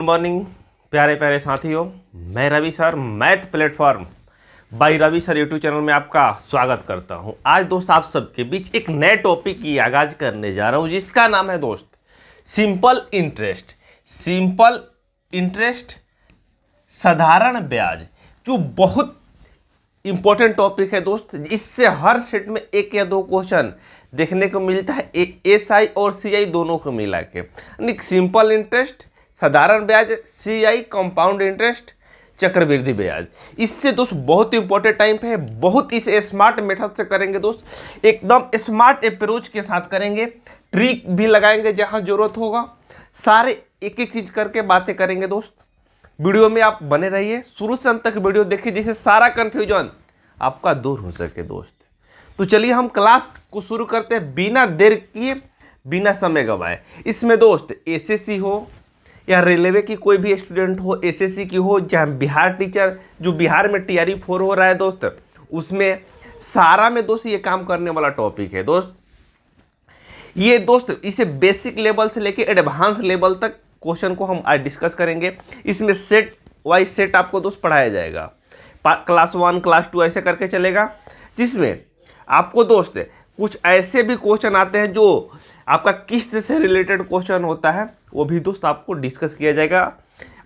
Good morning प्यारे प्यारे साथियों, मैं Ravi sir math platform by Ravi sir YouTube channel में आपका स्वागत करता हूं। आज दोस्त आप सबके बीच एक नए टॉपिक की आगाज करने जा रहा हूं जिसका नाम है दोस्त सिंपल इंटरेस्ट। सिंपल इंटरेस्ट, साधारण ब्याज, जो बहुत इंपॉर्टेंट टॉपिक है दोस्त। इससे हर सेट में एक या दो क्वेश्चन देखने को मिलता है, एसआई और सीआई दोनों को मिला के। सिंपल इंटरेस्ट, साधारण ब्याज, सीआई कंपाउंड इंटरेस्ट, चक्रवृद्धि ब्याज। इससे दोस्त बहुत इंपॉर्टेंट टाइम पे है, बहुत इस स्मार्ट मेथड से करेंगे दोस्त, एकदम स्मार्ट अप्रोच के साथ करेंगे। ट्रिक भी लगाएंगे जहां जरूरत होगा, सारे एक एक चीज करके बातें करेंगे दोस्त। वीडियो में आप बने रहिए, शुरू से अंत तक वीडियो देखिए जिससे सारा कंफ्यूजन आपका दूर हो सके दोस्त। तो चलिए हम क्लास को शुरू करते हैं बिना देर किए, बिना समय गवाए। इसमें दोस्त एसएससी हो या रेलवे की कोई भी स्टूडेंट हो, एसएससी की हो, जहाँ बिहार टीचर जो बिहार में टीआरई 4 हो रहा है दोस्त, उसमें सारा में दोस्त ये काम करने वाला टॉपिक है दोस्त। ये दोस्त इसे बेसिक लेवल से लेके एडवांस लेवल तक क्वेश्चन को हम आज डिस्कस करेंगे। इसमें सेट वाइज सेट आपको दोस्त पढ़ाया जाएगा, क्लास 1 क्लास 2 ऐसे करके चलेगा, जिसमें आपको दोस्त कुछ ऐसे भी क्वेश्चन आते हैं जो आपका किस्त से रिलेटेड क्वेश्चन होता है, वो भी दोस्त आपको डिस्कस किया जाएगा।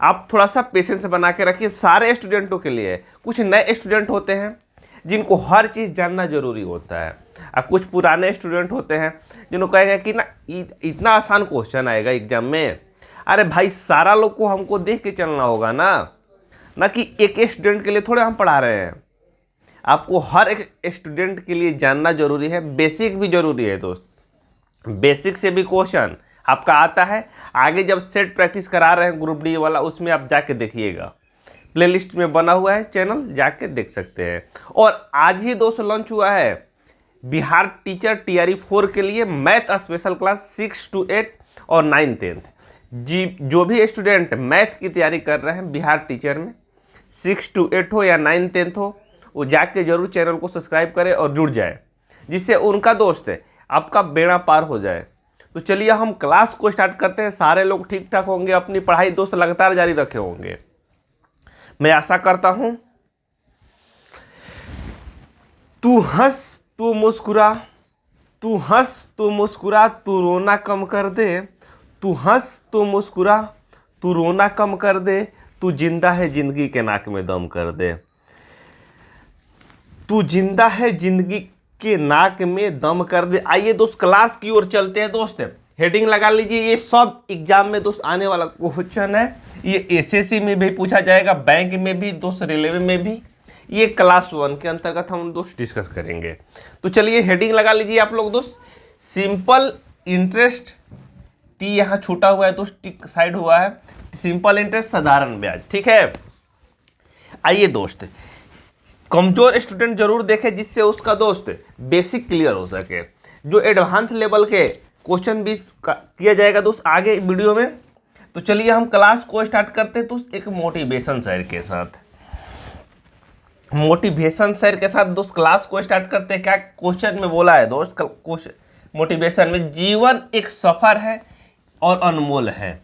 आप थोड़ा सा पेशेंस बना के रखिए, सारे स्टूडेंटों के लिए। कुछ नए स्टूडेंट होते हैं जिनको हर चीज़ जानना जरूरी होता है, और कुछ पुराने स्टूडेंट होते हैं जिनको कहेंगे कि ना इतना आसान क्वेश्चन आएगा एग्जाम में। अरे भाई, सारा लोग को हमको देख के चलना होगा ना कि एक स्टूडेंट के लिए थोड़े हम पढ़ा रहे हैं। आपको हर एक स्टूडेंट के लिए जानना जरूरी है, बेसिक भी जरूरी है दोस्त। बेसिक से भी क्वेश्चन आपका आता है। आगे जब सेट प्रैक्टिस करा रहे हैं ग्रुप डी वाला, उसमें आप जाके देखिएगा, प्लेलिस्ट में बना हुआ है चैनल, जाके देख सकते हैं। और आज ही दोस्त लॉन्च हुआ है बिहार टीचर टीआरई 4 के लिए मैथ स्पेशल क्लास 6 to 8 और 9 10th। जी, जो भी स्टूडेंट मैथ की तैयारी कर रहे हैं बिहार टीचर में, 6 to 8 हो या 9 10th हो, वो जाके जरूर चैनल को सब्सक्राइब करे और जुड़ जाए, जिससे उनका दोस्त है आपका बेड़ा पार हो जाए। तो चलिए हम क्लास को स्टार्ट करते हैं। सारे लोग ठीक ठाक होंगे, अपनी पढ़ाई दोस्त लगातार जारी रखे होंगे, मैं आशा करता हूं। तू हंस तू मुस्कुरा, तू हंस तू मुस्कुरा, तू रोना कम कर दे। तू हंस तू मुस्कुरा, तू रोना कम कर दे, तू जिंदा है जिंदगी के नाक में दम कर दे। तू जिंदा है जिंदगी के नाक में दम कर दे। आइए दोस्त क्लास की ओर चलते हैं दोस्त। हेडिंग लगा लीजिए, ये सब एग्जाम में दोस्त आने वाला क्वेश्चन है। ये एसएससी में भी पूछा जाएगा, बैंक में भी दोस्त, रेलवे में भी। ये क्लास 1 के अंतर्गत हम दोस्त डिस्कस करेंगे। तो चलिए हेडिंग लगा लीजिए आप लोग दोस्त, सिंपल इंटरेस्ट, टी यहाँ छूटा हुआ है दोस्त, टिक साइड हुआ है, सिंपल इंटरेस्ट साधारण ब्याज, ठीक है। आइए दोस्त, कमजोर स्टूडेंट जरूर देखे जिससे उसका दोस्त बेसिक क्लियर हो सके। जो एडवांस लेवल के क्वेश्चन भी किया जाएगा दोस्त आगे वीडियो में। तो चलिए हम क्लास को स्टार्ट करते हैं दोस्त एक मोटिवेशन शेयर के साथ। मोटिवेशन शेयर के साथ दोस्त क्लास को स्टार्ट करते हैं। क्या क्वेश्चन में बोला है दोस्त, क्वेश्चन मोटिवेशन में, जीवन एक सफर है और अनमोल है।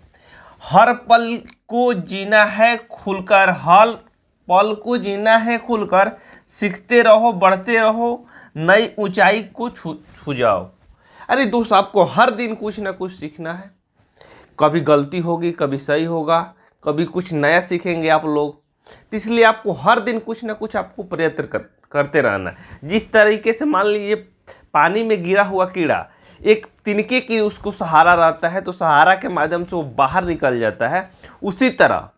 हर पल को जीना है खुलकर, हर पल को जीना है खुलकर, सीखते रहो बढ़ते रहो, नई ऊंचाई को छू जाओ। अरे दोस्त, आपको हर दिन कुछ ना कुछ सीखना है। कभी गलती होगी, कभी सही होगा, कभी कुछ नया सीखेंगे आप लोग। तो इसलिए आपको हर दिन कुछ ना कुछ आपको प्रयत्न करते रहना है। जिस तरीके से मान लीजिए पानी में गिरा हुआ कीड़ा एक तिनके की उसको सहारा रहता है, तो सहारा के माध्यम से वो बाहर निकल जाता है। उसी तरह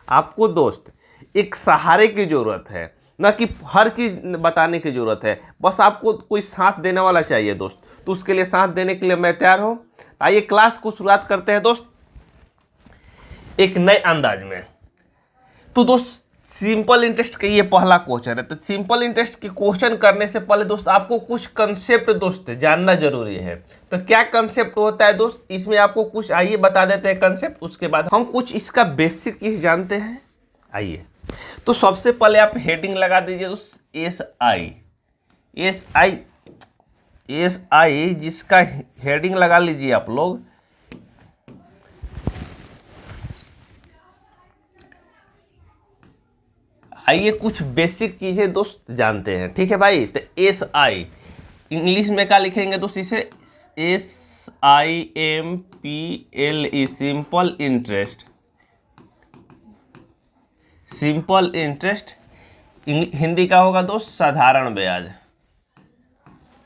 आपको दोस्त एक सहारे की ज़रूरत है, ना कि हर चीज़ बताने की ज़रूरत है। बस आपको कोई साथ देने वाला चाहिए दोस्त। तो उसके लिए साथ देने के लिए मैं तैयार हूँ। आइए क्लास को शुरुआत करते हैं दोस्त एक नए अंदाज में। तो दोस्त सिंपल इंटरेस्ट का ये पहला क्वेश्चन है। तो सिंपल इंटरेस्ट के क्वेश्चन करने से पहले दोस्त आपको कुछ कंसेप्ट दोस्त जानना जरूरी है। तो क्या कंसेप्ट होता है दोस्त, इसमें आपको कुछ आइए बता देते हैं कंसेप्ट, उसके बाद हम कुछ इसका बेसिक चीज जानते हैं। आइए, तो सबसे पहले आप हेडिंग लगा दीजिए दोस्त, एस आई, जिसका हेडिंग लगा लीजिए आप लोग आइए कुछ बेसिक चीजें दोस्त जानते हैं, ठीक है भाई। तो SI इंग्लिश में क्या लिखेंगे दोस्त, इसे SIMPLE, simple interest. Simple interest Hindi का होगा दोस्त साधारण ब्याज।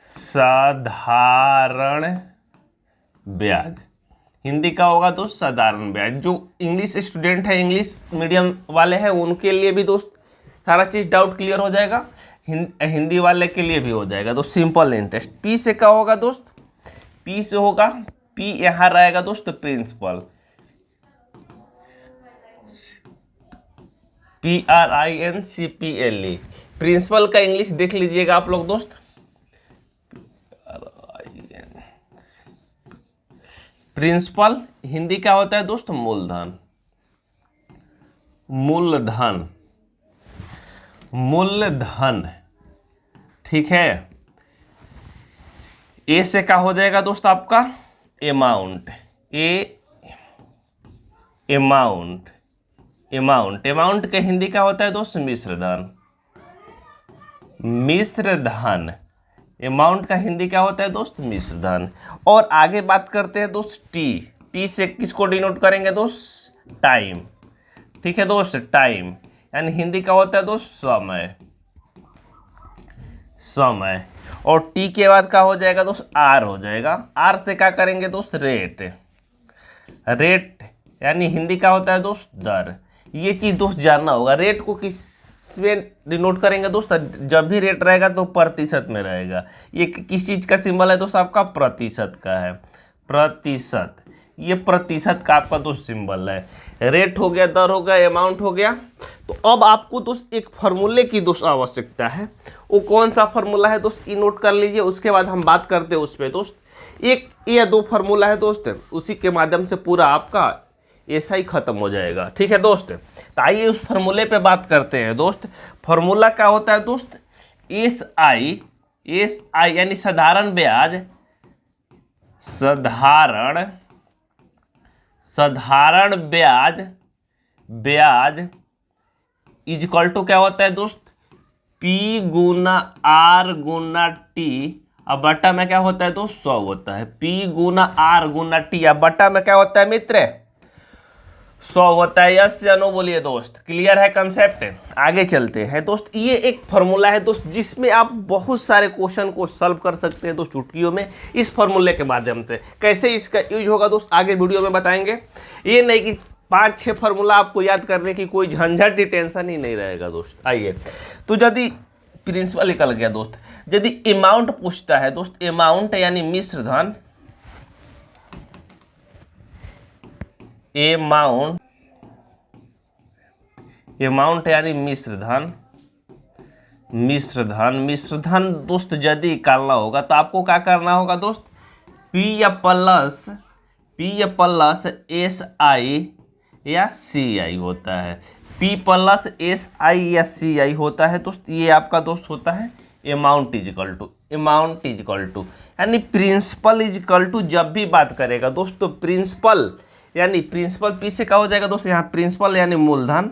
साधारण ब्याज हिंदी का होगा दोस्त साधारण ब्याज। जो इंग्लिश स्टूडेंट है, इंग्लिश मीडियम वाले हैं, उनके लिए भी दोस्त सारा चीज़ डाउट क्लियर हो जाएगा, हिंदी वाले के लिए भी हो जाएगा। तो सिंपल इंटरेस्ट पी से क्या होगा दोस्त, पी से होगा, पी यहाँ रहेगा दोस्त प्रिंसिपल, PRINCPLE। प्रिंसिपल का इंग्लिश देख लीजिएगा आप लोग दोस्त, प्रिंसिपल हिंदी क्या होता है दोस्त, मूलधन। मूलधन, मूलधन, ठीक है। ए से क्या हो जाएगा दोस्त आपका, अमाउंट। अमाउंट, अमाउंट, अमाउंट का हिंदी क्या होता है दोस्त, मिश्रधन। मिश्रधन, अमाउंट का हिंदी क्या होता है दोस्त, मिश्रधन। और आगे बात करते हैं दोस्त टी। टी से किसको डिनोट करेंगे दोस्त, टाइम, ठीक है दोस्त, टाइम, यानी हिंदी का होता है दोस्त समय। समय। और टी के बाद क्या हो जाएगा दोस्त, आर हो जाएगा। आर से क्या करेंगे दोस्त, रेट। रेट यानी हिंदी का होता है दोस्त दर। ये चीज दोस्त जानना होगा। रेट को किस में डिनोट करेंगे दोस्त, जब भी रेट रहेगा तो प्रतिशत में रहेगा। ये किस चीज का सिंबल है दोस्त, आपका प्रतिशत का है। प्रतिशत, ये प्रतिशत का आपका दोस्त सिंबल है। रेट हो गया, दर हो गया, अमाउंट हो गया। तो अब आपको दोस्त एक फॉर्मूले की दोस्त आवश्यकता है। वो कौन सा फॉर्मूला है दोस्त, ये नोट कर लीजिए, उसके बाद हम बात करते हैं उस पर दोस्त। एक या दो फॉर्मूला है दोस्त, उसी के माध्यम से पूरा आपका ऐसा ही खत्म हो जाएगा, ठीक है दोस्त। तो आइए उस फॉर्मूले पे बात करते हैं दोस्त। फॉर्मूला क्या होता है दोस्त, SI, SI यानी साधारण ब्याज। साधारण, साधारण ब्याज, ब्याज इजकल टू क्या होता है दोस्त, P गुना R गुना T, अब बटा में क्या होता है दोस्त, 100 होता है। P गुना R गुना T, अब बटा में क्या होता है मित्र, 100 होता है। यस या नो बोलिए दोस्त, क्लियर है कंसेप्ट। आगे चलते हैं दोस्त। ये एक फॉर्मूला है दोस्त, जिसमें आप बहुत सारे क्वेश्चन को सॉल्व कर सकते हैं दोस्त चुटकियों में, इस फॉर्मूले के माध्यम से। कैसे इसका यूज होगा दोस्त आगे वीडियो में बताएंगे। ये नहीं कि 5-6 फार्मूला आपको याद करने की कोई झंझट ही टेंशन ही नहीं रहेगा दोस्त। आइए, तो यदि प्रिंसिपल निकल गया दोस्त, यदि अमाउंट पूछता है दोस्त, अमाउंट यानी मिश्रधन, अमाउंट, अमाउंट यानी मिश्रधन, मिश्रधन, मिश्रधन दोस्त यदि निकालना होगा तो आपको क्या करना होगा दोस्त, P या प्लस, P या प्लस SI या CI होता है। P प्लस SI या CI होता है दोस्त। ये आपका दोस्त होता है amount is equal to, amount is equal to, यानी प्रिंसिपल इजकल टू। जब भी बात करेगा दोस्त तो प्रिंसिपल यानी प्रिंसिपल P से क्या हो जाएगा दोस्त, यहाँ प्रिंसिपल यानी मूलधन,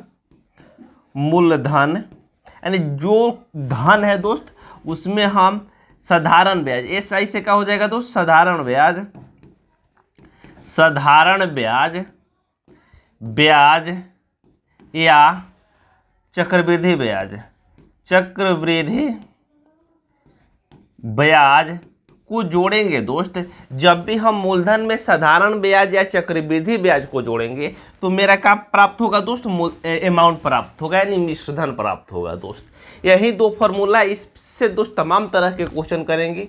मूलधन यानी जो धन है दोस्त उसमें हम साधारण ब्याज, SI से क्या हो जाएगा दोस्त, साधारण ब्याज, साधारण ब्याज, ब्याज या चक्रवृद्धि ब्याज, चक्रवृद्धि ब्याज को जोड़ेंगे दोस्त। जब भी हम मूलधन में साधारण ब्याज या चक्रवृद्धि ब्याज को जोड़ेंगे तो मेरा क्या प्राप्त होगा दोस्त, अमाउंट प्राप्त होगा, यानी मिश्रधन प्राप्त होगा दोस्त। यही दो फॉर्मूला, इससे दोस्त तमाम तरह के क्वेश्चन करेंगे।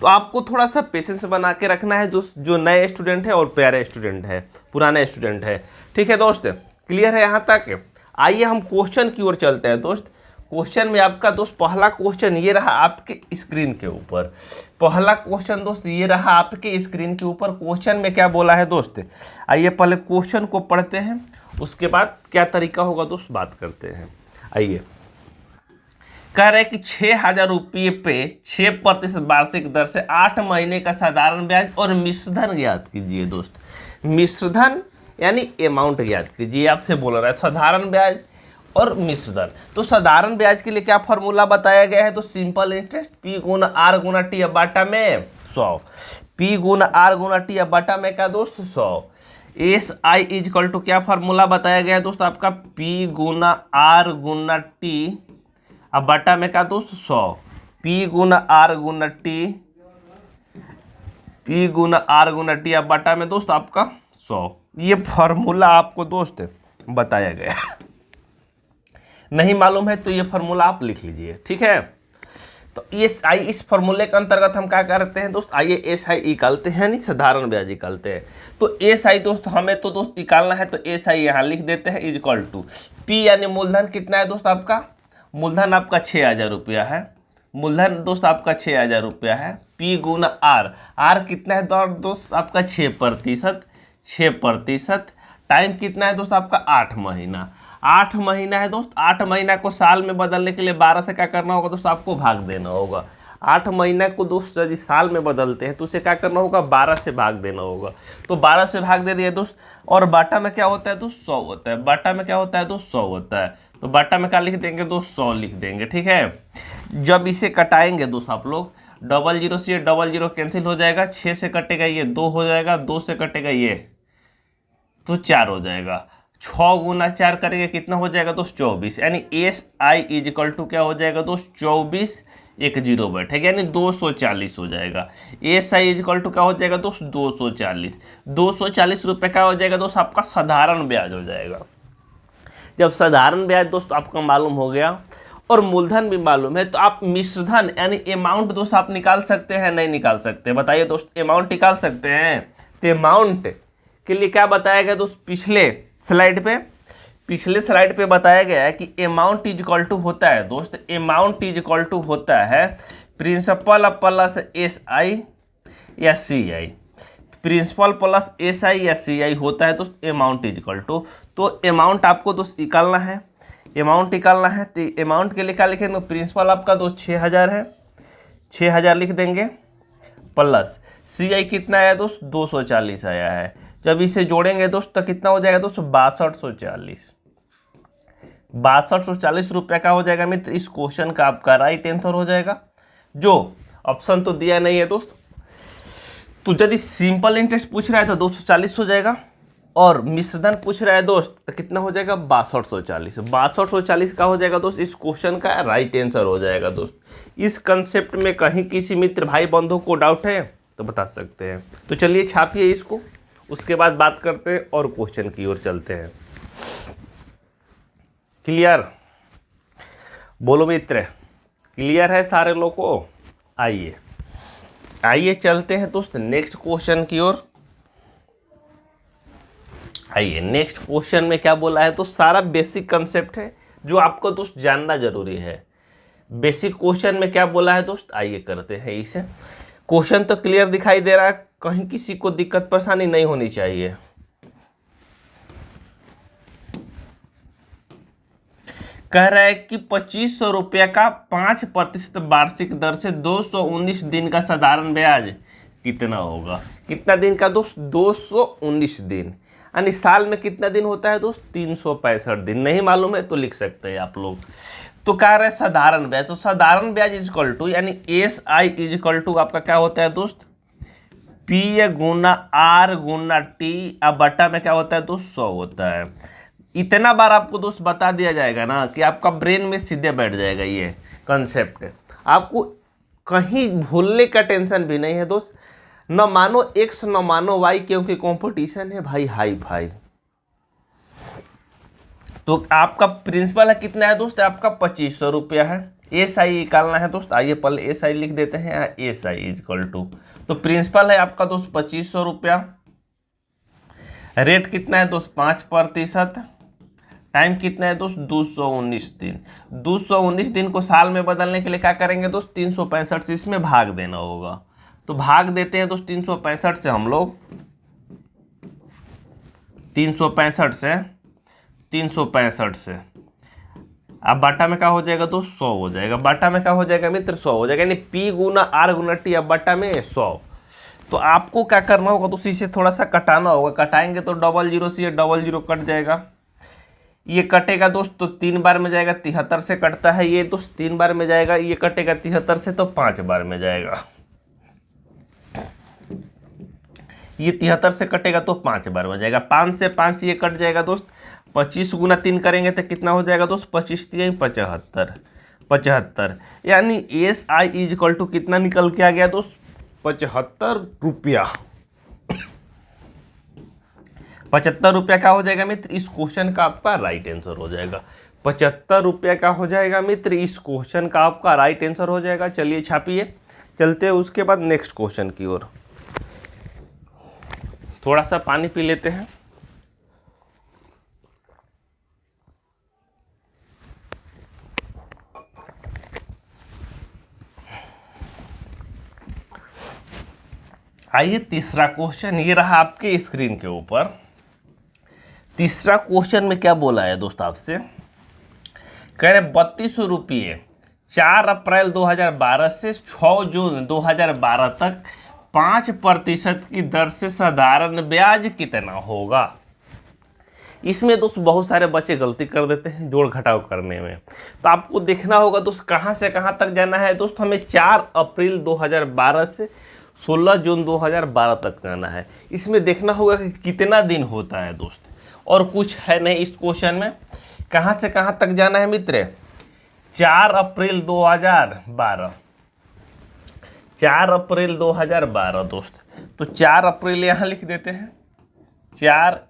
तो आपको थोड़ा सा पेशेंस बना के रखना है दोस्त, जो नए स्टूडेंट है और प्यारे स्टूडेंट है, पुराने स्टूडेंट है, ठीक है दोस्त। क्लियर है यहाँ तक। आइए हम क्वेश्चन की ओर चलते हैं दोस्त। क्वेश्चन में आपका दोस्त पहला क्वेश्चन ये रहा आपके स्क्रीन के ऊपर। पहला क्वेश्चन दोस्त ये रहा आपके स्क्रीन के ऊपर। क्वेश्चन में क्या बोला है दोस्त, आइए पहले क्वेश्चन को पढ़ते हैं, उसके बाद क्या तरीका होगा दोस्त बात करते हैं। आइए, कह रहे हैं कि 6,000 रुपये पे 6% वार्षिक दर से 8 महीने का साधारण ब्याज और मिश्रधन ज्ञात कीजिए दोस्त। मिश्रधन यानी अमाउंट ज्ञात कीजिए, आपसे बोल रहा है साधारण ब्याज और मिश्रधन। तो साधारण ब्याज के लिए क्या फॉर्मूला बताया गया है, तो सिंपल इंटरेस्ट पी गुना आर गुना टी अब बाटा में 100, पी गुना आर गुना टी अब बाटा में क्या दोस्त 100। एस आई इजकल टू क्या फार्मूला बताया गया है दोस्त आपका, पी गुना आर गुना टी अब बटा में क्या दोस्त 100, पी गुना आर गुना टी, पी गुना आर गुना टी अब बटा में दोस्त आपका 100। ये फार्मूला आपको दोस्त बताया गया नहीं मालूम है तो ये फार्मूला आप लिख लीजिए, ठीक है। तो एस आई, इस फॉर्मूले के अंतर्गत हम क्या करते हैं दोस्त, आइए एस आई निकालते हैं, नहीं साधारण ब्याज निकालते हैं। तो एस आई दोस्त हमें तो दोस्त निकालना है, तो एस आई यहाँ लिख देते हैं इक्वल टू पी, यानी मूलधन कितना है दोस्त आपका, मूलधन आपका 6,000 रुपया है, मूलधन दोस्त आपका 6,000 रुपया है, पी गुना आर, आर कितना है दोस्त आपका 6%, 6%, टाइम कितना है दोस्त आपका 8 महीना, 8 महीना है दोस्त, 8 महीना को साल में बदलने के लिए 12 से क्या करना होगा दोस्त आपको भाग देना होगा। 8 महीना को दोस्त यदि साल में बदलते हैं तो उसे क्या करना होगा 12 से भाग देना होगा। तो 12 से भाग दे दिया दोस्त, और बाटा में क्या होता है दोस्त 100 होता है, बाटा में क्या होता है दोस्त 100 होता है। तो बाटा में क्या लिख देंगे दोस्त 100 लिख देंगे, ठीक है। जब इसे कटाएंगे दोस्त आप लोग, 00 से 00 कैंसिल हो जाएगा, 6 से कटेगा ये 2 हो जाएगा, 2 से कटेगा ये तो 4 हो जाएगा, 6 गुना 4 करेंगे कितना हो जाएगा दोस्त 24, यानी एस आई इजिकल टू क्या हो जाएगा दोस्त 24, एक जीरो बैठेगा यानी 240 हो जाएगा। एस आई इजिकल टू क्या हो जाएगा दोस्त 240, 240 रुपये का हो जाएगा दोस्त आपका साधारण ब्याज हो जाएगा। जब साधारण ब्याज दोस्त आपका मालूम हो गया और मूलधन भी मालूम है, तो आप मिश्रधन यानी अमाउंट दोस्त आप निकाल सकते हैं नहीं निकाल सकते, बताइए दोस्त अमाउंट निकाल सकते हैं। तो अमाउंट के लिए क्या बताया गया दोस्त, पिछले स्लाइड पे बताया गया है कि अमाउंट इज इक्वल टू होता है दोस्त, अमाउंट इज इक्वल टू होता है प्रिंसिपल प्लस एस आई या सी आई, प्रिंसिपल प्लस एस आई या सी आई होता है दोस्त अमाउंट इज इक्वल टू। तो अमाउंट आपको दोस्त निकालना है, अमाउंट निकालना है, तो अमाउंट के लिए क्या लिखेंगे, प्रिंसिपल आपका दोस्त 6,000 है, 6,000 लिख देंगे, प्लस सी आई कितना आया दोस्त 240 आया है। जब इसे जोड़ेंगे दोस्त तो कितना हो जाएगा दोस्त 6240 रुपये का हो जाएगा मित्र। इस क्वेश्चन का आपका राइट आंसर हो जाएगा, जो ऑप्शन तो दिया नहीं है दोस्त। तो यदि सिंपल इंटरेस्ट पूछ रहा है तो 240 हो जाएगा, और मिश्रधन पूछ रहा है दोस्त तो कितना हो जाएगा 6240, 6240 का हो जाएगा दोस्त इस क्वेश्चन का राइट आंसर हो जाएगा दोस्त। इस कंसेप्ट में कहीं किसी मित्र भाई बंधु को डाउट है तो बता सकते हैं। तो चलिए छापिए इसको, उसके बाद बात करते हैं और क्वेश्चन की ओर चलते हैं। क्लियर, बोलो मित्र, क्लियर है सारे लोग को। आइए चलते हैं दोस्त नेक्स्ट क्वेश्चन की ओर। आइए नेक्स्ट क्वेश्चन में क्या बोला है, तो सारा बेसिक कंसेप्ट है जो आपको दोस्त जानना जरूरी है। बेसिक क्वेश्चन में क्या बोला है दोस्त, आइए करते हैं इसे। क्वेश्चन तो क्लियर दिखाई दे रहा है, कहीं किसी को दिक्कत परेशानी नहीं होनी चाहिए। कह रहा है कि 2500 रुपये का 5% वार्षिक दर से 219 दिन का साधारण ब्याज कितना होगा। कितना दिन का दोस्त 219 दिन, यानी साल में कितना दिन होता है दोस्त 365 दिन। नहीं मालूम है तो लिख सकते हैं आप लोग। तो कह रहे हैं साधारण ब्याज, तो साधारण ब्याज इज इक्वल टू यानी S I is equal to आपका क्या होता है दोस्त पी गुना आर गुना टी, अब बटा में क्या होता है दोस्त 100 होता है। इतना बार आपको दोस्त बता दिया जाएगा ना कि आपका ब्रेन में सीधे बैठ जाएगा ये कंसेप्ट, आपको कहीं भूलने का टेंशन भी नहीं है दोस्त। न मानो एक्स न मानो वाई, क्योंकि कंपटीशन है भाई हाई फाई। तो आपका प्रिंसिपल है कितना है दोस्त, आपका 2500 रुपया है। एस आई निकालना है दोस्त, आइए पहले एस आई लिख देते हैं, S I is equal to, तो प्रिंसिपल है आपका दोस्त 2500 रुपया, रेट कितना है दोस्त 5%, टाइम कितना है दोस्त 219 दिन। 219 दिन को साल में बदलने के लिए क्या करेंगे दोस्त 365 से इसमें भाग देना होगा। तो भाग देते हैं दोस्त 365 से हम लोग, 365 से अब बाटा में क्या हो जाएगा दोस्त 100 हो जाएगा। बाटा में क्या हो जाएगा मित्र 100 हो जाएगा, यानी पी गुना आर गुना टी, अब बाटा में 100। तो आपको क्या करना होगा तो इसे थोड़ा सा कटाना होगा, कटाएंगे तो 00 से 00 कट जाएगा, ये कटेगा दोस्त तो 3 बार में जाएगा, 73 से कटता है ये दोस्त 3 बार में जाएगा, ये कटेगा 73 से तो 5 बार में जाएगा। ये 73 से कटेगा तो 5 बार में जाएगा, 5 से 5 ये कट जाएगा दोस्त, 25 गुना 3 करेंगे तो कितना हो जाएगा दोस्त, 25 3 75, 75 यानी SI इज इक्वल टू कितना निकल के आ गया दोस्त, 75 रुपया। 75 रुपया क्या हो जाएगा मित्र, इस क्वेश्चन का आपका राइट आंसर हो जाएगा। 75 रुपया का हो जाएगा मित्र, इस क्वेश्चन का आपका राइट आंसर हो जाएगा। चलिए छापिए, चलते हैं उसके बाद नेक्स्ट क्वेश्चन की ओर। थोड़ा सा पानी पी लेते हैं। आइए तीसरा क्वेश्चन, ये रहा आपके स्क्रीन के ऊपर। तीसरा क्वेश्चन में क्या बोला है दोस्त आपसे, कह रहे 3200 रुपये 4 अप्रैल 2012 से 6 जून 2012 तक 5% की दर से साधारण ब्याज कितना होगा। इसमें दोस्त बहुत सारे बच्चे गलती कर देते हैं जोड़ घटाव करने में, तो आपको देखना होगा दोस्त कहाँ से कहाँ तक जाना है दोस्त। हमें 4 अप्रैल 2012 से 16 जून 2012 तक जाना है। इसमें देखना होगा कि कितना दिन होता है दोस्त, और कुछ है नहीं इस क्वेश्चन में। कहाँ से कहाँ तक जाना है मित्र, 4 अप्रैल 2012, 4 अप्रैल 2012 दोस्त। तो 4 अप्रैल यहाँ लिख देते हैं, 4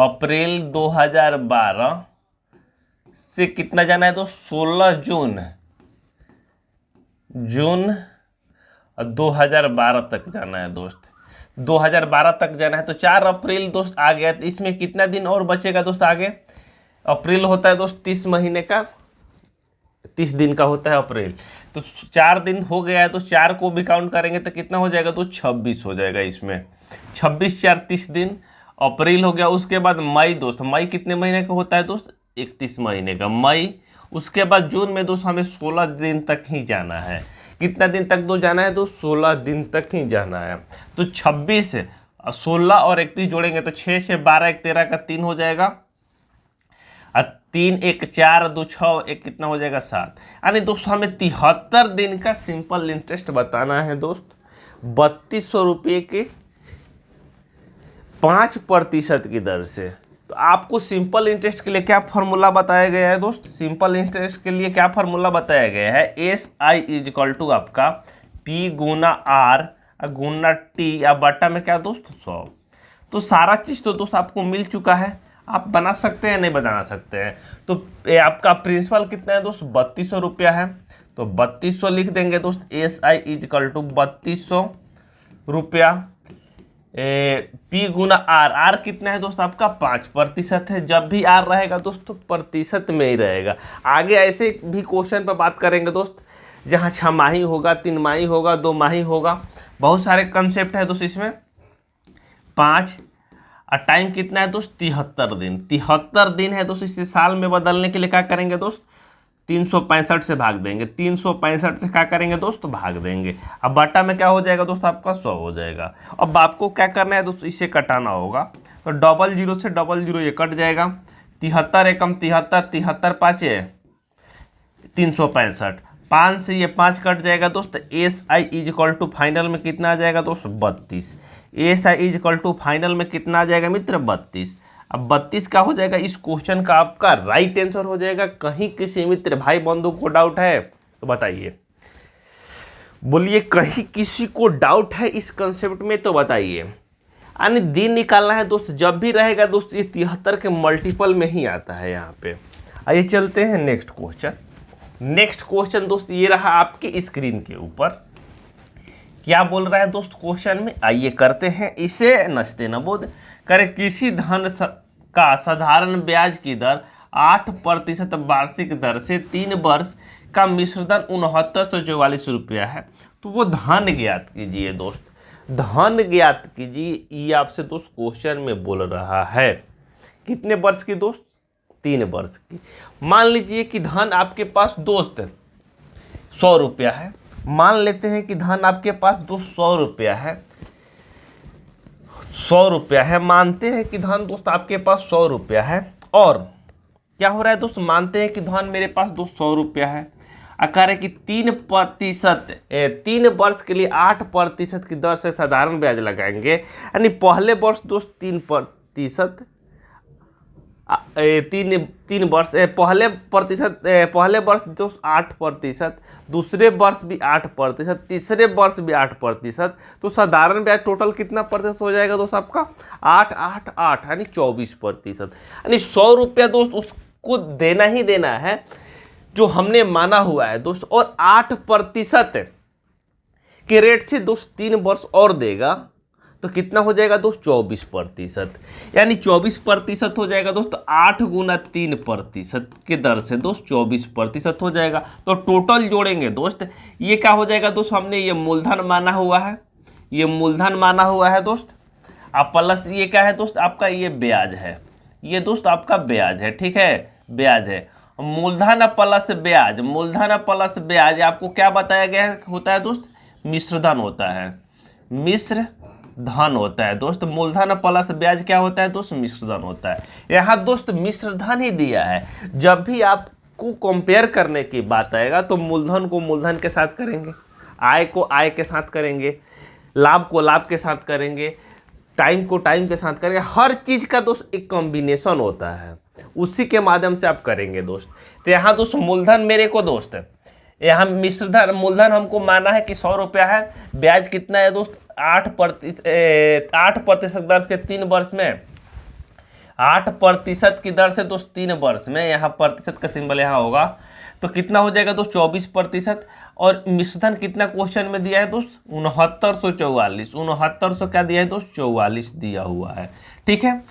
अप्रैल 2012 से कितना जाना है दोस्त, 16 जून 2012 तक जाना है दोस्त। 2012 तक जाना है तो 4 अप्रैल दोस्त आ गया। तो इसमें कितना दिन और बचेगा दोस्त आगे, अप्रैल होता है दोस्त 30 महीने का, 30 दिन का होता है अप्रैल, तो 4 दिन हो गया है तो 4 को भी काउंट करेंगे तो कितना हो जाएगा, तो 26 हो जाएगा। इसमें 26 4 30 दिन, अप्रैल हो गया। उसके बाद मई दोस्त, मई कितने महीने का होता है दोस्त, 31 महीने का मई। उसके बाद जून में दोस्त हमें 16 दिन तक ही जाना है। कितना दिन तक दो जाना है, तो 16 दिन तक ही जाना है। तो 26 16 और 31 जोड़ेंगे तो 6 से 12 1 13 का 3 हो जाएगा, और 3 1 4 2 6 1 कितना हो जाएगा 7। यानी दोस्तों हमें 73 दिन का सिंपल इंटरेस्ट बताना है दोस्त, 3200 रुपये के 5% की दर से। तो आपको सिंपल इंटरेस्ट के लिए क्या फॉर्मूला बताया गया है दोस्त, सिंपल इंटरेस्ट के लिए क्या फॉर्मूला बताया गया है, SI इज इक्वल टू आपका P गुना R गुना T या बटा में क्या दोस्त 100। तो सारा चीज़ तो दोस्त आपको मिल चुका है, आप बना सकते हैं नहीं बना सकते हैं। तो ये आपका प्रिंसिपल कितना है दोस्त, 3200 रुपया है, तो 3200 लिख देंगे दोस्त। SI इज इक्वल टू 3200 रुपया, P गुना R कितना है दोस्त आपका 5% है। जब भी R रहेगा दोस्त तो प्रतिशत में ही रहेगा। आगे ऐसे भी क्वेश्चन पर बात करेंगे दोस्त, जहाँ 6 माही होगा, 3 माही होगा, 2 माही होगा, बहुत सारे कंसेप्ट है दोस्त इसमें। 5 और टाइम कितना है दोस्त 73 दिन, 73 दिन है दोस्त। इसे साल में बदलने के लिए क्या करेंगे दोस्त, 365 से भाग देंगे, 365 से क्या करेंगे दोस्त भाग देंगे। अब बटा में क्या हो जाएगा दोस्त आपका 100 हो जाएगा। अब आपको क्या करना है दोस्त, इसे कटाना होगा, तो 00 से 00 ये कट जाएगा, 73 एकम 73, 73 5 365, 5 से ये 5 कट जाएगा दोस्त। SI is equal to final में कितना आ जाएगा दोस्त 32। SI is equal to final में कितना आ जाएगा मित्र 32। अब 32 का हो जाएगा, इस क्वेश्चन का आपका राइट आंसर हो जाएगा। कहीं किसी मित्र भाई बंधु को डाउट है तो बताइए, बोलिए कहीं किसी को डाउट है इस कंसेप्ट में तो बताइए। यानी दिन निकालना है दोस्त, जब भी रहेगा दोस्त ये 73 के मल्टीपल में ही आता है यहाँ पे। आइए चलते हैं नेक्स्ट क्वेश्चन। नेक्स्ट क्वेश्चन दोस्त ये रहा आपके स्क्रीन के ऊपर। क्या बोल रहा है दोस्त क्वेश्चन में, आइए करते हैं इसे नचते न बोध। करे किसी धन का साधारण ब्याज की दर 8% वार्षिक दर से 3 वर्ष का मिश्रधन 6944 रुपया है, तो वो धन ज्ञात कीजिए दोस्त। धन ज्ञात कीजिए, ये आपसे दोस्त क्वेश्चन में बोल रहा है। कितने वर्ष की दोस्त, 3 वर्ष की। मान लीजिए कि धन आपके पास दोस्त 100 रुपया है, मान लेते हैं कि धन आपके पास 100 रुपया है। 100 रुपया है, मानते हैं कि धन दोस्त आपके पास 100 रुपया है, और क्या हो रहा है दोस्त, मानते हैं कि धन मेरे पास दोस्त 100 रुपया है। आकार है कि 3%, 3 वर्ष के लिए 8% की दर से साधारण ब्याज लगाएंगे, यानी पहले वर्ष दोस्त 3%, तीन वर्ष पहले वर्ष दोस्त 8%, दूसरे वर्ष भी 8%, तीसरे वर्ष भी 8%, तो साधारण ब्याज टोटल कितना प्रतिशत हो जाएगा दोस्त आपका 8 8 8 यानी 24%। यानी 100 रुपया दोस्त उसको देना ही देना है जो हमने माना हुआ है दोस्त, और 8% के रेट से दोस्त 3 वर्ष और देगा तो कितना हो जाएगा दोस्त 24%, यानी 24% हो जाएगा दोस्त, 8 गुना 3% के दर से दोस्त 24% हो जाएगा। तो टोटल जोड़ेंगे दोस्त, ये क्या हो जाएगा दोस्त, हमने ये मूलधन माना हुआ है, ये मूलधन माना हुआ है दोस्त, अब प्लस ये क्या है दोस्त आपका, ये ब्याज है, ये दोस्त आपका ब्याज है, ठीक है, ब्याज है। मूलधन प्लस ब्याज, मूलधन प्लस ब्याज आपको क्या बताया गया होता है दोस्त, मिश्र धन होता है, मिश्र धन होता है दोस्त। मूलधन प्लस ब्याज क्या होता है दोस्त, मिश्र धन होता है। यहाँ दोस्त मिश्र धन ही दिया है, जब भी आपको कंपेयर करने की बात आएगा तो मूलधन को मूलधन के साथ करेंगे, आय को आय के साथ करेंगे, लाभ को लाभ के साथ करेंगे, टाइम को टाइम के साथ करेंगे, हर चीज का दोस्त एक कॉम्बिनेशन होता है, उसी के माध्यम से आप करेंगे दोस्त। तो यहाँ दोस्त मूलधन मेरे को दोस्त यहाँ मिश्रधन, मूलधन हमको माना है कि 100 रुपया है, ब्याज कितना है दोस्त 8% दर से 3 वर्ष में, 8% की दर से दोस्त 3 वर्ष में, यहाँ प्रतिशत का सिंबल यहाँ होगा, तो कितना हो जाएगा दोस्त 24%। और मिश्रधन कितना क्वेश्चन में दिया है दोस्त 6944, 6900 क्या दिया है दोस्त 44 दिया हुआ है, ठीक है।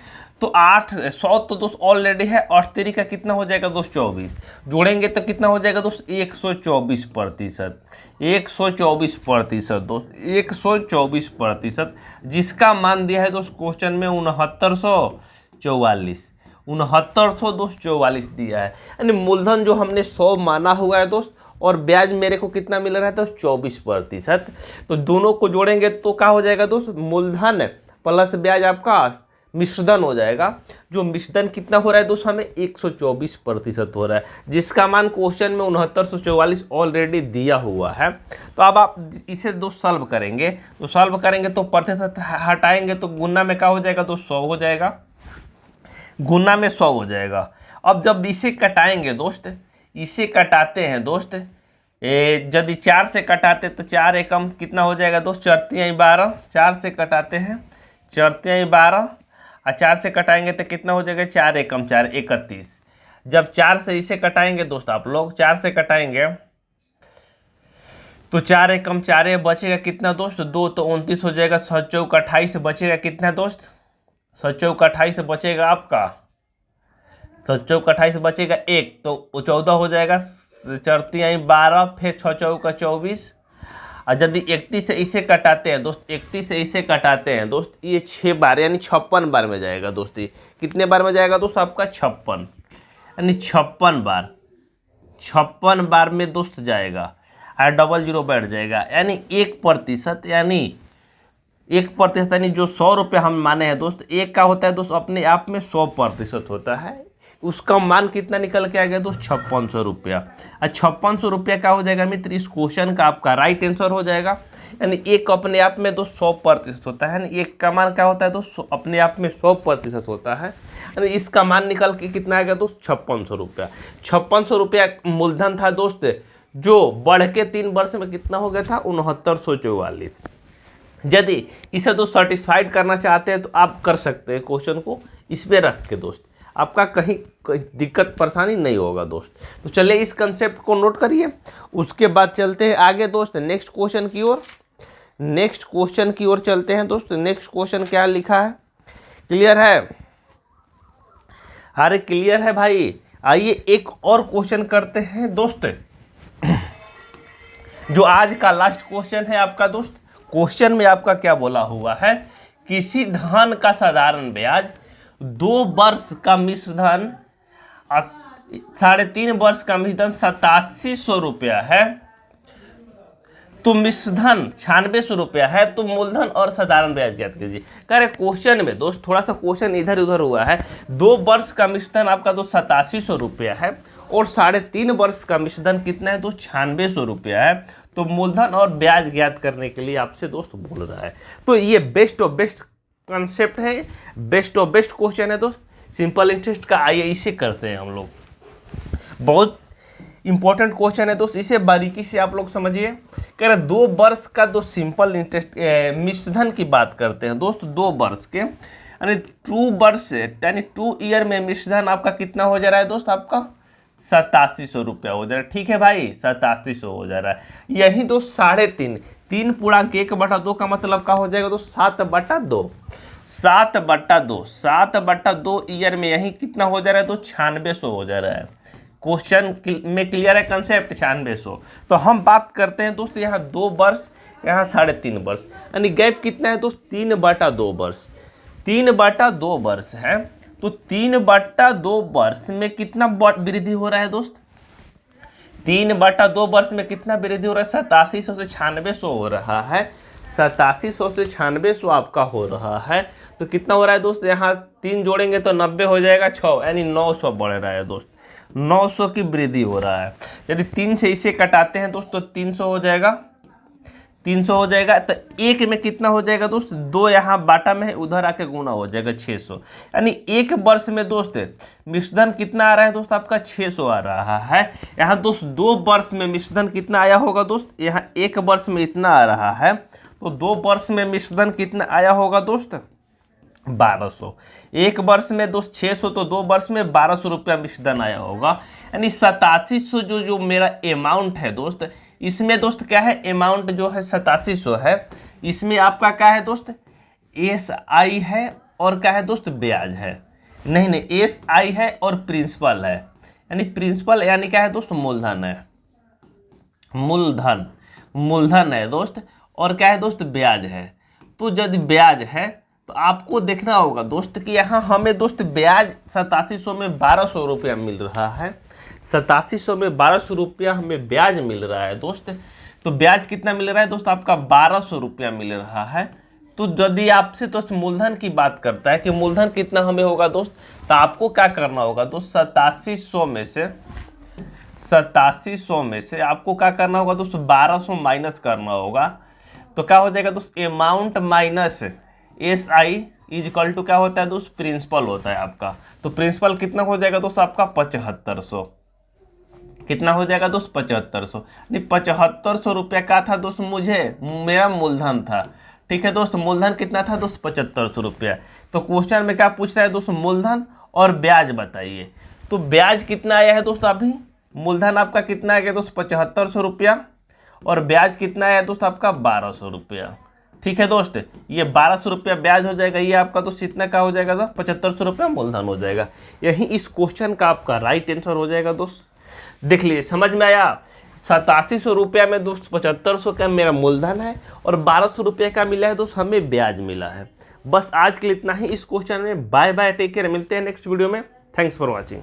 तो 100 तो दोस्त ऑलरेडी है, और 3 का कितना हो जाएगा दोस्त 24, जोड़ेंगे तो कितना हो जाएगा दोस्त 124%, 124% दोस्त 124%, जिसका मान दिया है दोस्त क्वेश्चन में 6944, 6900 दोस्त 44 दिया है। यानी मूलधन जो हमने 100 माना हुआ है दोस्त, और ब्याज मेरे को कितना मिल रहा है दोस्त 24%, तो दोनों को जोड़ेंगे तो क्या हो जाएगा दोस्त, मूलधन प्लस ब्याज आपका मिश्रधन हो जाएगा, जो मिश्रधन कितना हो रहा है दोस्त हमें 124% हो रहा है, जिसका मान क्वेश्चन में 6944 ऑलरेडी दिया हुआ है। तो अब आप इसे दोस्त सॉल्व करेंगे, तो सॉल्व करेंगे तो प्रतिशत हटाएंगे तो गुना में क्या हो जाएगा दोस्त 100 हो जाएगा, गुना में 100 हो जाएगा। अब जब इसे कटाएंगे दोस्त, इसे कटाते हैं दोस्त, यदि 4 से कटाते तो 4 एकम कितना हो जाएगा दोस्त 4 तिहाई 12, 4 से कटाते हैं 4 तिहाई 12, और 4 से कटाएंगे तो कितना हो जाएगा 4 एकम 4 31। जब 4 से इसे कटाएंगे दोस्त, आप लोग 4 से कटाएंगे तो 4 एकम 4 बचेगा कितना दोस्त 2, तो 29 हो जाएगा, 7 चौक 28 बचेगा कितना दोस्त, 7 चौक 28 बचेगा आपका, 7 चौक 28 बचेगा 1, तो 14 हो जाएगा, 4 तिहाई 12, फिर 6 चौक 24, और यदि 31 से इसे कटाते हैं दोस्त, 31 से इसे कटाते हैं दोस्त, ये 6 बार यानी 56 बार में जाएगा दोस्त। कितने बार में जाएगा दोस्त आपका 56, यानी 56 बार, 56 बार में दोस्त जाएगा, और डबल जीरो बैठ जाएगा, यानी 1%, यानी 1% यानी जो 100 रुपये हम माने हैं दोस्त, एक का होता है दोस्त अपने आप में 100% होता है, उसका मान कितना निकल के आ गया दोस्त 5600 रुपया। और 5600 रुपया क्या हो जाएगा मित्र, इस क्वेश्चन का आपका राइट आंसर हो जाएगा। यानी एक अपने आप में दोस्त 100% होता है, यानी एक का मान क्या होता है दोस्त अपने आप में 100% होता है, यानी इसका मान निकल के कितना आ गया दोस्त 5600 रुपया। 5600 रुपया मूलधन था दोस्त, जो बढ़ के 3 वर्ष में कितना हो गया था 6944। यदि इसे दोस्त सर्टिस्फाइड करना चाहते हैं तो आप कर सकते हैं, क्वेश्चन को इस पे रख के दोस्त, आपका कहीं दिक्कत परेशानी नहीं होगा दोस्त। तो चलिए इस कंसेप्ट को नोट करिए, उसके बाद चलते हैं आगे दोस्त नेक्स्ट क्वेश्चन की ओर। नेक्स्ट क्वेश्चन की ओर चलते हैं दोस्त। नेक्स्ट क्वेश्चन क्या लिखा है, क्लियर है? अरे क्लियर है भाई। आइए एक और क्वेश्चन करते हैं दोस्त, जो आज का लास्ट क्वेश्चन है आपका दोस्त। क्वेश्चन में आपका क्या बोला हुआ है, किसी धन का साधारण ब्याज 2 वर्ष का मिश्रधन 3.5 वर्ष का मिश्रधन 8700 रुपया है, तो मिश्रधन 9600 रुपया है, तो मूलधन और साधारण ब्याज ज्ञात कीजिए। कह रहे क्वेश्चन में दोस्त थोड़ा सा क्वेश्चन इधर उधर हुआ है। 2 वर्ष का मिश्रधन आपका दोस्त 8700 रुपया है और 3.5 वर्ष का मिश्रधन कितना है दोस्त 9600 रुपया है। तो मूलधन और ब्याज ज्ञात करने के लिए आपसे दोस्त बोल रहा है। तो ये बेस्ट ऑफ बेस्ट कॉन्सेप्ट है, बेस्ट ऑफ बेस्ट क्वेश्चन है दोस्त। सिंपल इंटरेस्ट का आइए इसे करते हैं हम लोग। बहुत इंपॉर्टेंट क्वेश्चन है दोस्त, इसे बारीकी से आप लोग समझिए। कह रहे 2 वर्ष का दोस्त सिंपल इंटरेस्ट मिश्रधन की बात करते हैं दोस्त। 2 वर्ष के यानी 2 वर्ष यानी 2 ईयर में मिश्रधन आपका कितना हो जा रहा है दोस्त, आपका 8700 रुपया हो जा रहा है। ठीक है भाई, 8700 हो जा रहा है। यही दोस्त 3.5 3/1/2 का मतलब क्या हो जाएगा दोस्त 7/2 7/2 7/2 ईयर में यही कितना हो जा रहा है तो 9600 हो जा रहा है। क्वेश्चन में क्लियर है कंसेप्ट 9600। तो हम बात करते हैं दोस्त यहाँ 2 वर्ष, यहाँ 3.5 वर्ष, यानी गैप कितना है दोस्त 3/2 वर्ष। 3/2 वर्ष है, तो 3/2 वर्ष में कितना वृद्धि हो रहा है दोस्त, 3/2 वर्ष में कितना वृद्धि हो रहा है 8700 से 9600 हो रहा है। 8700 से 9600 आपका हो रहा है, तो कितना हो रहा है दोस्त, यहाँ 3 जोड़ेंगे तो 90 हो जाएगा, 6 यानी 900 बढ़ रहा है दोस्त। 900 की वृद्धि हो रहा है। यदि 3 से इसे कटाते हैं दोस्त तो 300 हो जाएगा, 300 हो जाएगा। तो 1 में कितना हो जाएगा दोस्त, 2 यहाँ बाटा में है, उधर आके गुना हो जाएगा 600। यानी 1 वर्ष में दोस्त मिश्रधन कितना आ रहा है दोस्त, आपका 600 आ रहा है। यहाँ दोस्त 2 वर्ष में मिश्रधन कितना आया होगा दोस्त, यहाँ 1 वर्ष में इतना आ रहा है, तो 2 वर्ष में मिश्रधन कितना आया होगा दोस्त 1200। 1 वर्ष में दोस्त 600, तो 2 वर्ष में 1200 रुपया मिश्रधन आया होगा। यानी 8700 जो मेरा अमाउंट है दोस्त, इसमें दोस्त क्या है, अमाउंट जो है 8700 है, इसमें आपका क्या है दोस्त SI है और क्या है दोस्त ब्याज है। नहीं SI है और प्रिंसिपल है, यानी प्रिंसिपल यानी क्या है दोस्त मूलधन है, मूलधन है दोस्त, और क्या है दोस्त ब्याज है। तो यदि ब्याज है तो आपको देखना होगा दोस्त कि यहाँ हमें दोस्त ब्याज 8700 में 1200 रुपया मिल रहा है। 8700 में 1200 रुपया हमें ब्याज मिल रहा है दोस्त। तो ब्याज कितना मिल रहा है दोस्त, आपका 1200 रुपया मिल रहा है। तो यदि आपसे दोस्त मूलधन की बात करता है कि मूलधन कितना हमें होगा दोस्त, तो आपको क्या करना होगा दोस्त 8700 में से आपको क्या करना होगा दोस्त 1200 माइनस करना होगा। तो क्या हो जाएगा दोस्त amount minus SI is equal to क्या होता है दोस्त प्रिंसिपल होता है आपका। तो प्रिंसिपल कितना हो जाएगा दोस्त आपका 7500। कितना हो जाएगा दोस्त 7500। नहीं 7500 रुपया का था दोस्त, मुझे मेरा मूलधन था। ठीक है दोस्त, मूलधन कितना था दोस्त 7500 रुपया। तो क्वेश्चन में क्या पूछ रहा है दोस्त मूलधन और ब्याज बताइए। तो ब्याज कितना आया है दोस्त, अभी मूलधन आपका कितना आ गया दोस्त 7500 रुपया और ब्याज कितना आया दोस्त आपका 1200 रुपया। ठीक है दोस्त, ये 1200 रुपया ब्याज हो जाएगा, ये आपका दोस्त इतना का हो जाएगा दोस्त 7500 रुपया मूलधन हो जाएगा। यही इस क्वेश्चन का आपका राइट आंसर हो जाएगा दोस्त। देख लीजिए समझ में आया। 8700 रुपया में दोस्त 7500 का मेरा मूलधन है और 1200 रुपये का मिला है दोस्त हमें ब्याज मिला है। बस आज के लिए इतना ही इस क्वेश्चन में। बाय बाय, टेक केयर, मिलते हैं नेक्स्ट वीडियो में। Thanks for watching.